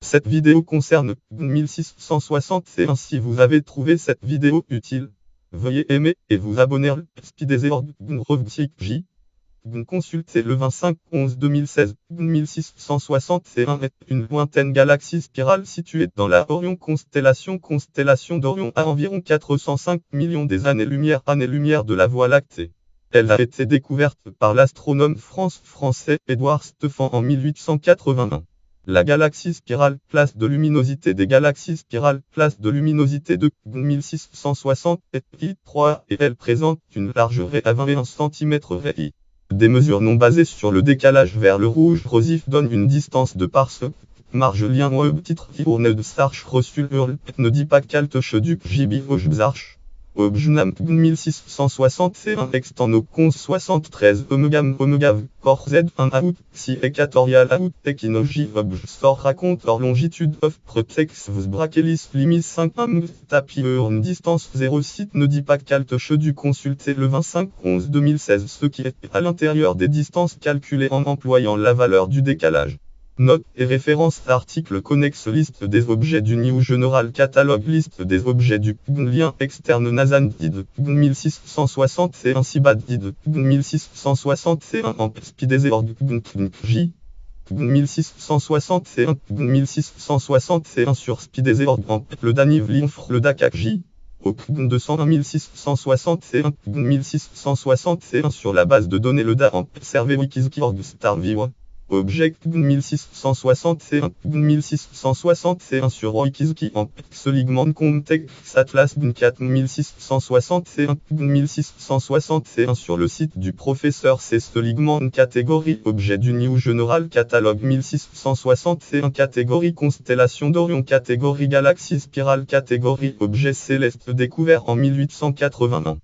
Cette vidéo concerne 1661. Si vous avez trouvé cette vidéo utile, veuillez aimer et vous abonner. Consultez le 25-11-2016. 1661 est une lointaine galaxie spirale située dans la Orion constellation d'Orion à environ 405 millions d'années-lumière de la Voie lactée. Elle a été découverte par l'astronome français Édouard Stephan en 1881. La galaxie spirale, place de luminosité des galaxies spirales, place de luminosité de 1660 est I3 et elle présente une large raie à 21 cm raie. Des mesures non basées sur le décalage vers le rouge rosif donnent une distance de par marge lien titre tourne de starch reçu ne dit pas calte du jibi zarch. Objnam 1661 extend 73 omega cor z1 out si équatorial out equinogie sort raconte leur longitude of pretex vous brachelis limis 5 tapis une distance 0 site ne dit pas calte du consulter le 25-11-2016 ce qui est à l'intérieur des distances calculées en employant la valeur du décalage. Note et référence article connexe liste des objets du New General Catalogue liste des objets du lien externe Nazan Did 1661 Sibad Did 1661 en Spidezor J 1661 sur Spidezor en le Daniv Linfr le Dakak J au 201 1661 sur la base de données le DA en servé Wikizorg Star Viewer. Object 1661 sur Wikizki en Seligman Context Atlas 4661 sur le site du professeur C. Seligman catégorie objet du New General Catalogue 1661 catégorie constellation d'Orion catégorie galaxie spirale catégorie objet céleste découvert en 1881.